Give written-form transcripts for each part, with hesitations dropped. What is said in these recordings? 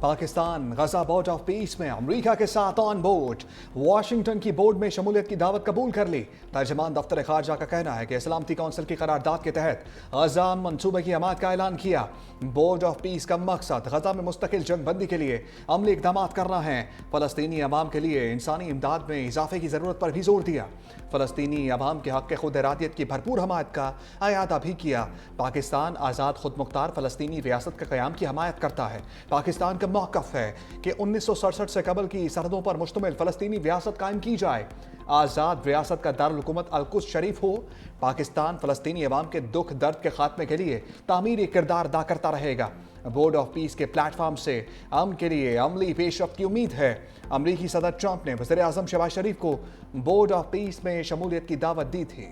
Pakistan Gaza board of peace में America के साथ ऑन बोर्ड। वाशिंगटन की बोर्ड में शमूलियत की दावत कबूल कर ली। तर्जमान दफ्तर खारजा का कहना है कि सलामती कौंसिल की करारदाद के तहत गजा मनसूबे की हमायत का ऐलान किया। बोर्ड ऑफ पीस का मकसद गजा में मुस्तकिल जंग बंदी के लिए अमली इकदाम करना है। फलस्तीनी अवाम के लिए इंसानी इमदाद में इजाफे की जरूरत पर भी जोर दिया। फलस्तीनी अवाम के हक खुद इरादियत की भरपूर हमायत का अयादा भी किया। पाकिस्तान आज़ाद खुद मुख्तार फलस्तीनी रियासत के क़याम की हमायत करता है। पाकिस्तान का मौक़िफ़ है कि 1967 से कबल की सरहदों पर मुश्तमिल फलस्तीनी रियासत कायम की जाए। आज़ाद रियासत का दारुल हुकूमत अल-कुद्स शरीफ हो। पाकिस्तान फलस्तीनी अवाम के दुख दर्द के खात्मे के लिए तामीरी किरदार अदा करता रहेगा। बोर्ड ऑफ पीस के प्लेटफॉर्म से अमन के लिए अमली पेशरफ्त की उम्मीद है। अमरीकी सदर ट्रंप ने वज़ीर आज़म शहबाज शरीफ को बोर्ड ऑफ पीस में शमूलियत की दावत दी थी।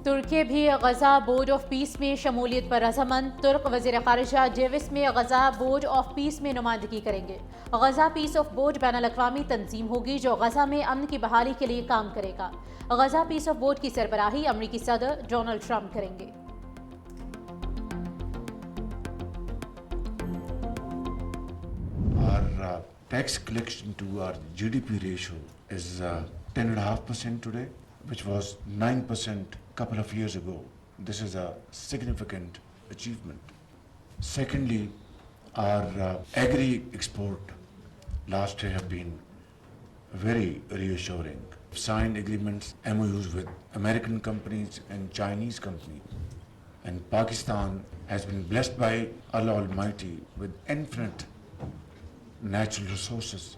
तुर्की भी गजा बोर्ड ऑफ पीस में शमूलियत पर रजामंद। तुर्क वज़ीर ख़ारिजा जेविस में गजा बोर्ड ऑफ पीस में नुमाइंदगी करेंगे। गजा पीस ऑफ बोर्ड बैनुल-अक़वामी तंजीम होगी जो गजा में अमन की बहाली के लिए काम करेगा। गजा पीस ऑफ बोर्ड की सरबराही अमरीकी सदर डोनाल्ड ट्रंप करेंगे। Our tax collection to our GDP ratio is 10.5% today, which was 9% couple of years ago. This is a significant achievement. Secondly, our agri export last year have been very reassuring. Signed agreements, MOUs with American companies and Chinese companies. And Pakistan has been blessed by Allah Almighty with infinite natural resources.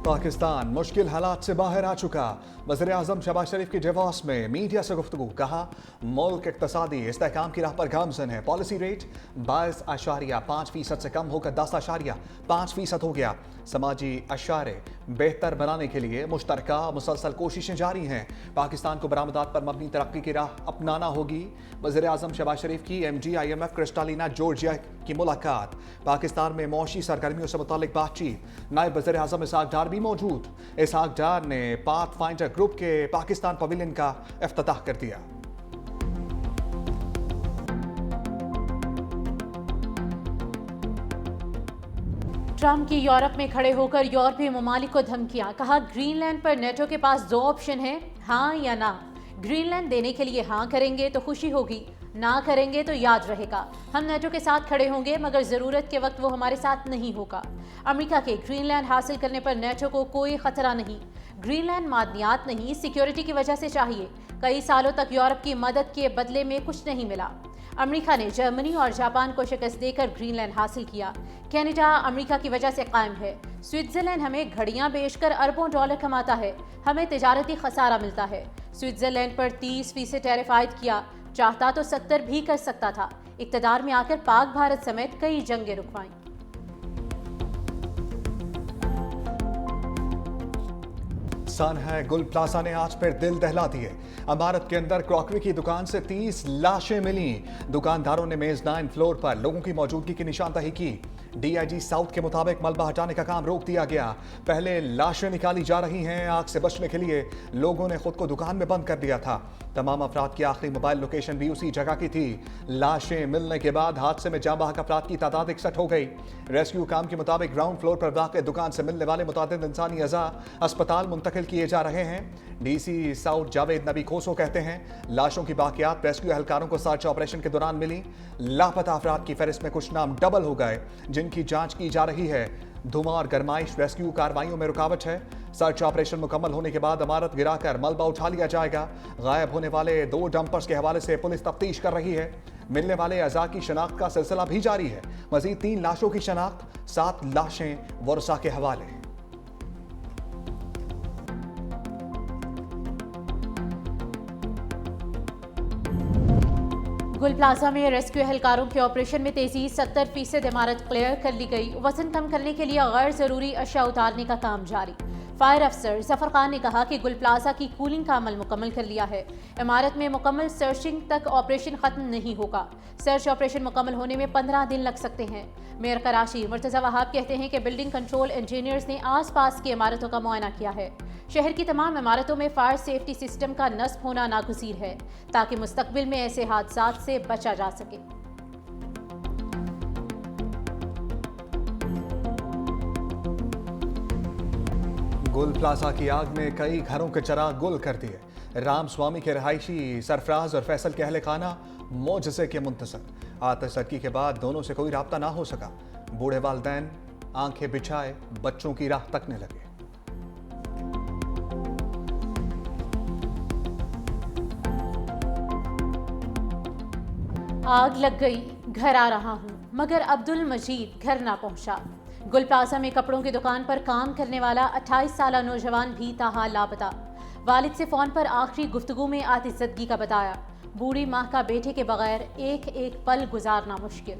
Pakistan मुश्किल हालात से बाहर आ चुका। वज़ीर आज़म शहबाज शरीफ की divorce में media से गुफ्तगू। कहा मुल्क इक़्तिसादी इस्तेहकाम की राह पर गामज़न है। पॉलिसी रेट 22.5% से कम होकर 10.5% हो गया। समाजी अशारे बेहतर बनाने के लिए मुश्तरका मुसलसल कोशिशें जारी हैं। पाकिस्तान को बरामदात पर मबनी तरक्की की राह अपनाना होगी। वज़ीर आज़म शहबाज शरीफ की MG IMF क्रिस्टालिना जॉर्जिया की मुलाकात। पाकिस्तान में मौशी सरगर्मियों से मुतालिक बातचीत। नायब वज़ीर आज़म इसहाक डार भी मौजूद। इसहाक डार ने पाथफाइंडर ग्रुप के पाकिस्तान पवेलियन का इफ्तिताह कर दिया। ट्रंप की यूरोप में खड़े होकर यूरोपीय ममालिक को धमकियां। कहा ग्रीनलैंड पर नेटो के पास 2 ऑप्शन हैं, हाँ या ना। ग्रीनलैंड देने के लिए हाँ करेंगे तो खुशी होगी, ना करेंगे तो याद रहेगा। हम नेटो के साथ खड़े होंगे मगर ज़रूरत के वक्त वो हमारे साथ नहीं होगा। अमेरिका के ग्रीनलैंड हासिल करने पर नेटो को कोई खतरा नहीं। ग्रीनलैंड मादनियात नहीं, सिक्योरिटी की वजह से चाहिए। कई सालों तक यूरोप की मदद के बदले में कुछ नहीं मिला। अमेरिका ने जर्मनी और जापान को शिकस्त देकर ग्रीनलैंड हासिल किया। कनाडा अमेरिका की वजह से कायम है। स्विट्जरलैंड हमें घड़ियां बेचकर अरबों डॉलर कमाता है, हमें तिजारती खसारा मिलता है। स्विट्जरलैंड पर 30% टैरिफ आयद किया, चाहता तो 70 भी कर सकता था। इक़्तिदार में आकर पाक भारत समेत कई जंगें रुकवाईं। सन है गुल प्लाजा ने आज फिर दिल दहला दिए। इमारत के अंदर क्रॉकरी की दुकान से 30 लाशें मिली। दुकानदारों ने मेज 9 फ्लोर पर लोगों की मौजूदगी की निशानदही की। DIG साउथ के मुताबिक मलबा हटाने का काम रोक दिया गया। पहले लाशें निकाली जा रही हैं। आग से बचने के लिए लोगों ने खुद को दुकान में बंद कर दिया था। तमाम अफराद की आखिरी मोबाइल लोकेशन भी उसी जगह की थी। लाशें मिलने के बाद हादसे में जाँ बहक अफराद की तादाद 61 हो गई। रेस्क्यू काम के मुताबिक ग्राउंड फ्लोर पर वाक़ दुकान से मिलने वाले मुतादिद इंसानी अज़ा अस्पताल मुंतकिल किए जा रहे हैं। DC साउथ जावेद नबी खोसो कहते हैं लाशों की बाकियात रेस्क्यू एहलकारों को सर्च ऑपरेशन के दौरान मिली। लापता अफराद की फहरिस्त में कुछ नाम डबल हो गए जिनकी जांच की जा रही है। धुआं और गरमाइश रेस्क्यू कार्रवाइयों में रुकावट है। सर्च ऑपरेशन मुकम्मल होने के बाद इमारत गिराकर मलबा उठा लिया जाएगा। गायब होने वाले 2 डंपर्स के हवाले से पुलिस तफ्तीश कर रही है। मिलने वाले अज़ा की शनाख्त का सिलसिला भी जारी है। मजीद 3 लाशों की शनाख्त, 7 लाशें वरसा के हवाले। गुल प्लाजा में रेस्क्यू एहलकारों के ऑपरेशन में तेजी। 70% इमारत क्लियर कर ली गई। वजन कम करने के लिए गैर जरूरी अशिया उतारने का काम जारी। फायर अफसर जफर खान ने कहा कि गुल प्लाजा की कूलिंग का अमल मुकम्मल कर लिया है। इमारत में मुकम्मल सर्चिंग तक ऑपरेशन खत्म नहीं होगा। सर्च ऑपरेशन मुकम्मल होने में 15 दिन लग सकते हैं। मेयर कराची मुर्तज़ा वहाब कहते हैं कि बिल्डिंग कंट्रोल इंजीनियर्स ने आसपास की इमारतों का मुआयना किया है। शहर की तमाम इमारतों में फायर सेफ्टी सिस्टम का नस्ब होना नागुज़ीर है ताकि मुस्तकबिल में ऐसे हादसात से बचा जा सके। गुल प्लाजा की आग ने कई घरों के चिराग गुल कर दिए। राम स्वामी के रहायशी सरफराज और फैसल के अहले खाना मौजज़े के मुंतज़र। आतिशज़दगी के बाद दोनों से कोई राब्ता ना हो सका। बूढ़े वालिदैन आंखें बिछाए बच्चों की राह तकने लगे। आग लग गई, घर आ रहा हूँ, मगर अब्दुल मजीद घर ना पहुंचा। गुल प्लाजा में कपड़ों की दुकान पर काम करने वाला 28 साला नौजवान भी ताहाल लापता। वालिद से फोन पर आखिरी गुफ्तगू में आतिशज़दगी का बताया। बूढ़ी माँ का बेटे के बगैर एक एक पल गुजारना मुश्किल।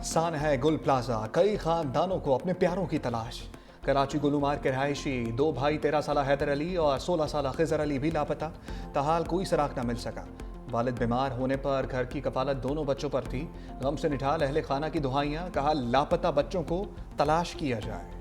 सान है गुल प्लाजा, कई खानदानों को अपने प्यारों की तलाश। कराची गुलूमार के रहायशी 2 भाई 13 साला हैदर अली और 16 साला खिजर अली भी लापता। ताहाल कोई सराख न मिल सका। वालिद बीमार होने पर घर की कफालत दोनों बच्चों पर थी। गम से निठाल अहले खाना की दुहाइयां, कहा लापता बच्चों को तलाश किया जाए।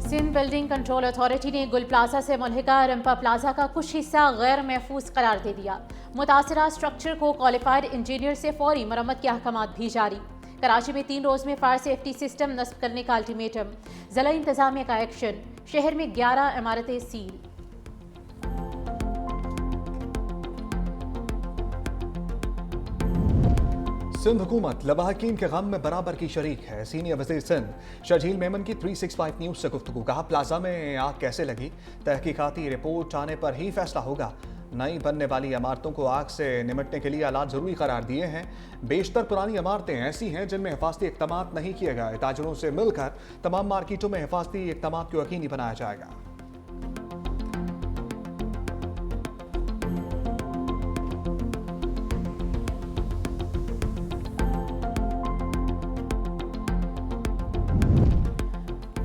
सिंध बिल्डिंग कंट्रोल अथॉरिटी ने गुल प्लाजा से मुल्हिका रंपा प्लाजा का कुछ हिस्सा गैर महफूज करार दे दिया। मुतासरा स्ट्रक्चर को क्वालिफाइड इंजीनियर से फौरी मरम्मत के अहकामात भी जारी। कराची में 3 रोज में फायर सेफ्टी सिस्टम नस्ब करने का अल्टीमेटम। जिला इंतजामिया का एक्शन। शहर में 11 इमारतें सील। सिंध हुकूमत लवाहकीन के गम में बराबर की शरीक है। सीनियर वज़ीर सिंध शर्जील मेमन की 365 न्यूज़ से गुफ्तगू। कहा प्लाजा में आग कैसे लगी, तहकीकाती रिपोर्ट आने पर ही फैसला होगा। नई बनने वाली इमारतों को आग से निमटने के लिए आलात ज़रूरी करार दिए हैं। बेशतर पुरानी इमारतें ऐसी हैं जिनमें हिफाजती इक़दामात नहीं किए गए। ताजरों से मिलकर तमाम मार्केटों में हिफाजती इक़दामात को यकीनी बनाया जाएगा।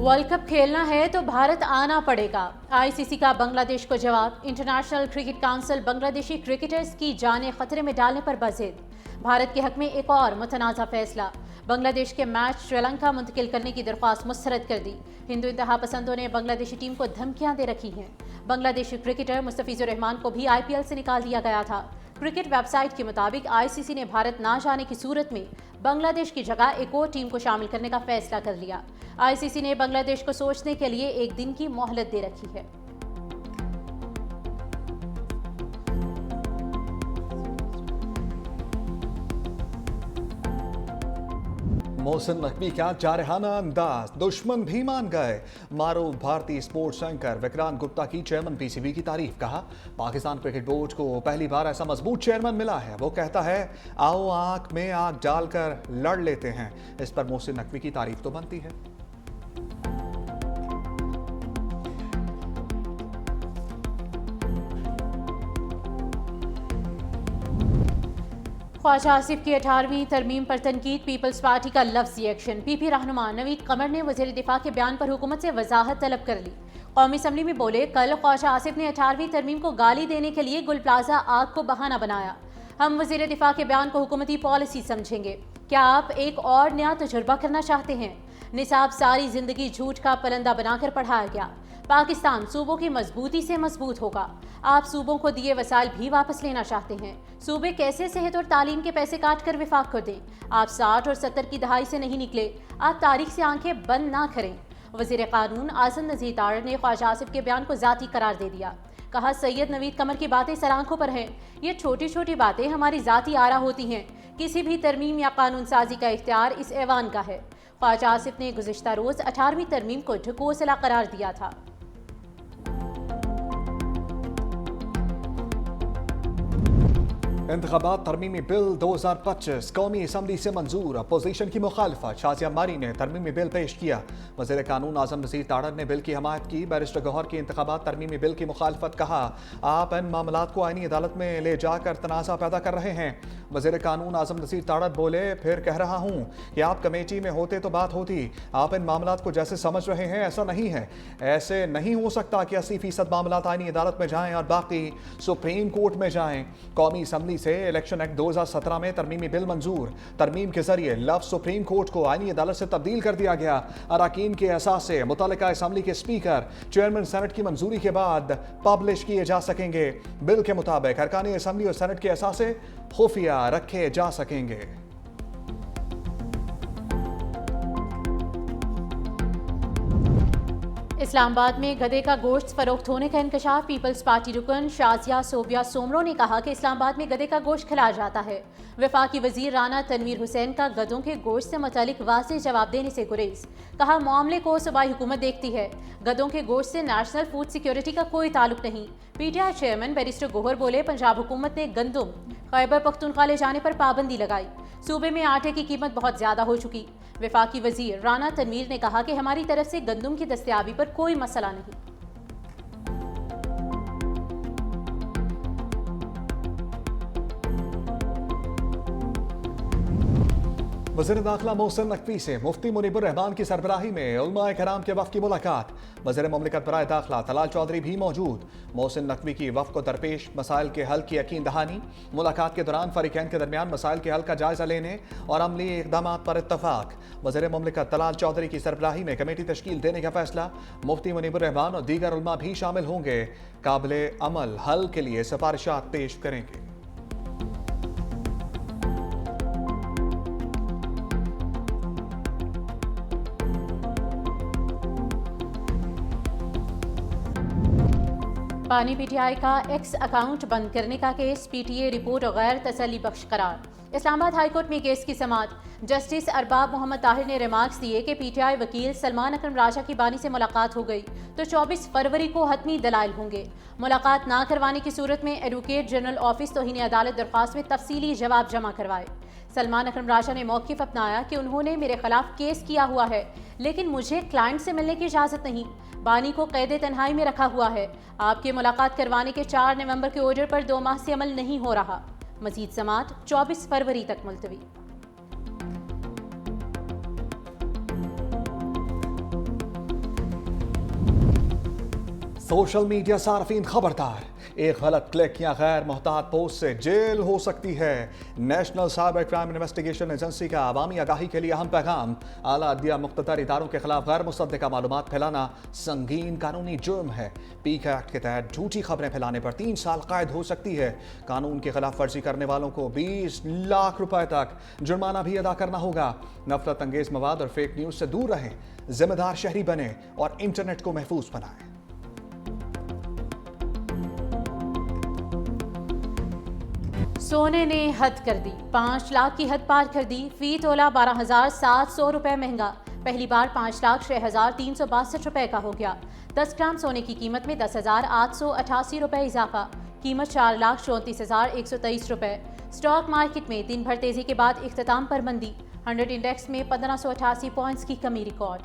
वर्ल्ड कप खेलना है तो भारत आना पड़ेगा। आईसीसी का बांग्लादेश को जवाब। International cricket council Bangladeshi cricketers की जानें खतरे में डालने पर बज़िद। भारत के हक में एक और मुतनाज़ा फैसला। बांग्लादेश के मैच श्रीलंका मुंतकिल करने की दरख्वास्त मुस्तरद कर दी। हिंदू इंतहा पसंदों ने बांग्लादेशी टीम को धमकियां दे रखी हैं। बांग्लादेशी क्रिकेटर मुस्तफिजुर रहमान को भी IPL से निकाल दिया गया था। क्रिकेट वेबसाइट के मुताबिक आईसीसी ने भारत ना जाने की सूरत में बांग्लादेश की जगह एक और टीम को शामिल करने का फैसला कर लिया। आईसीसी ने बांग्लादेश को सोचने के लिए 1 दिन की मोहलत दे रखी है। मोहसिन नकवी का जारहाना अंदाज, दुश्मन भी मान गए। मारूफ भारतीय स्पोर्ट्स एंकर विक्रांत गुप्ता की चेयरमैन PCB की तारीफ। कहा पाकिस्तान क्रिकेट बोर्ड को पहली बार ऐसा मजबूत चेयरमैन मिला है। वो कहता है आओ आंख में आंख डालकर लड़ लेते हैं। इस पर मोहसिन नकवी की तारीफ तो बनती है। ख्वाजा आसिफ की 18वीं तरमीम पर तनकीद। पीपल्स पार्टी का लफ्ज़ी एक्शन। PP रहनुमा नवीद कमर ने वज़ीर दिफा के बयान पर हुकूमत से वजाहत तलब कर ली। कौमी असम्बली में बोले कल ख्वाजा आसिफ ने 18वीं तरमीम को गाली देने के लिए गुल प्लाजा आग को बहाना बनाया। हम वज़ीर दिफा के बयान को हुकूमती पॉलिसी समझेंगे। क्या आप एक और नया तजुर्बा करना चाहते हैं? निसाब सारी जिंदगी झूठ का पलंदा बनाकर पढ़ाया गया। पाकिस्तान सूबों की मजबूती से मजबूत होगा। आप सूबों को दिए वसाइल भी वापस लेना चाहते हैं। सूबे कैसे सेहत और तालीम के पैसे काट कर विफाक कर दें? आप 60 और 70 की दहाई से नहीं निकले। आप तारीख से आंखें बंद ना करें। वज़ीर कानून आज़म नज़ीर तारड़ ने ख्वाजा आसिफ के बयान को जाती करार दे दिया। कहा सैयद नवीद कमर की बातें सर आंखों पर हैं। ये छोटी छोटी बातें हमारी जाती आरा होती हैं। किसी भी तरमीम या कानून साजी का इख्तियार इस ऐवान का है। ख्वाजा आसिफ ने गुज़िश्ता रोज़ 18वीं तरमीम को ढकोसला करार दिया था। इंतखाबात तरमीमी बिल 2025 कौमी असम्बली से मंजूर। अपोजिशन की मुखालफत, शाजिया अम्मारी ने तरमीमी बिल पेश किया। वज़ीर कानून आज़म नज़ीर ताड़र ने बिल की हमायत की। बैरिस्टर गौहर की इंतखाबात तरमीमी बिल की मुखालफत, कहा आप इन मामलात को आईनी अदालत में ले जाकर तनाज़ा पैदा कर रहे हैं। वज़ीर कानून आज़म नज़ीर ताड़र बोले, फिर कह रहा हूँ कि आप कमेटी में होते तो बात होती। आप इन मामलात को जैसे समझ रहे हैं ऐसा नहीं है। ऐसे नहीं हो सकता कि 80% मामलात आईनी अदालत में जाएं और बाकी सुप्रीम कोर्ट में जाएं। कौमी असम्बली से इलेक्शन एक्ट 2017 में तरमीमी बिल मंजूर। तरमीम के जरिए लफ्ज सुप्रीम कोर्ट को आईनी अदालत से तब्दील कर दिया गया। अरकान के एहसास से मुतल्लिका असम्बली के स्पीकर, चेयरमैन सेनेट की मंजूरी के बाद पब्लिश किए जा सकेंगे। बिल के मुताबिक अरकान असम्बली और सेनेट के एहसास से खुफिया रखे जा सकेंगे। इस्लामाबाद में गधे का गोश्त फरोख्त होने का इंकशाफ। पीपल्स पार्टी रुकन शाजिया सोबिया सोमरो ने कहा कि इस्लामाबाद में गधे का गोश्त खिलाया जाता है। वफाकी वजीर राना तनवीर हुसैन का गधों के गोश्त से मुतालिक वाज़ेह जवाब देने से गुरेज। कहा मामले को सूबाई हुकूमत देखती है, गधों के गोश्त से नेशनल फूड सिक्योरिटी का कोई ताल्लुक नहीं। PTI चेयरमैन बैरिस्टर गौहर बोले, पंजाब हुकूमत ने गंदुम खैबर पख्तूनख्वा ले जाने पर पाबंदी लगाई। सूबे में आटे की कीमत बहुत ज्यादा हो चुकी। वफाकी वजीर राना तनवीर ने कहा कि हमारी तरफ से गंदुम की दस्तयाबी पर कोई मसला नहीं। वज़ीर दाखिला मोहसिन नकवी से मुफ्ती मुनीबुर रहमान की सरबराही में उलमा कराम के वफ़ की मुलाकात। वज़ीर मुमलिकत बराए दाखिला तलाल चौधरी भी मौजूद। मोहसिन नकवी की वफ़ को दरपेश मसाइल के हल की यकीन दहानी। मुलाकात के दौरान फ़रीक़ैन के दरमियान मसाइल के हल का जायज़ा लेने और अमली इक़दाम पर इत्तफ़ाक़। वज़ीर मुमलिकत तलाल चौधरी की सरबराही में कमेटी तश्कील देने का फैसला। मुफ्ती मुनीबुर रहमान और दीगर उलमा भी शामिल होंगे। काबिले अमल हल के लिए सिफारिशात पेश करेंगे। पानी PTI का एक्स अकाउंट बंद करने का केस PTA रिपोर्ट गैर तसल्ली बख्श करार। इस्लामाबाद हाई कोर्ट में केस की समाअत। जस्टिस अरबाब मोहम्मद ताहिर ने रिमार्क्स दिए कि PTI वकील सलमान अकरम राजा की बानी से मुलाकात हो गई तो 24 फरवरी को हतमी दलाइल होंगे। मुलाकात ना करवाने की सूरत में एडवोकेट जनरल ऑफिस तौहीन अदालत दरख्वास्त में तफसीली जवाब जमा करवाए। सलमान अकरम राजा ने मौक़िफ़ अपनाया कि उन्होंने मेरे खिलाफ केस किया हुआ है, लेकिन मुझे क्लाइंट से मिलने की इजाज़त नहीं। बानी को कैद तन्हाई में रखा हुआ है। आपके मुलाकात करवाने के 4 नवंबर के ऑर्डर पर 2 माह से अमल नहीं हो रहा। मजीद समाअत 24 फरवरी तक मुलतवी। सोशल मीडिया सार्फिन खबरदार, एक गलत क्लिक या गैर मोहतात पोस्ट से जेल हो सकती है। National cyber crime investigation agency का अवामी आगाही के लिए अहम पैगाम। आला अदलिया मुख्तदर इदारों के खिलाफ गैर मुसद्दिका मालूमात फैलाना संगीन कानूनी जुर्म है। पीक एक्ट के तहत झूठी खबरें फैलाने पर 3 साल कैद हो सकती है। कानून की खिलाफ वर्जी करने वालों को 20 लाख रुपए तक जुर्माना भी अदा करना होगा। नफरत अंगेज मवाद और फेक न्यूज से दूर रहें, जिम्मेदार शहरी बने और इंटरनेट को महफूज बनाएं। सोने ने हद कर दी, 5 लाख की हद पार कर दी। फी तोला 12,700 रुपए महंगा। पहली बार 5,06,362 रुपए का हो गया। 10 ग्राम सोने की कीमत में 10,888 रुपए इजाफा। कीमत 4,34,123 रुपए। स्टॉक मार्केट में दिन भर तेजी के बाद इख्तिताम पर मंदी। 100 इंडेक्स में 1588 पॉइंट्स की कमी रिकॉर्ड।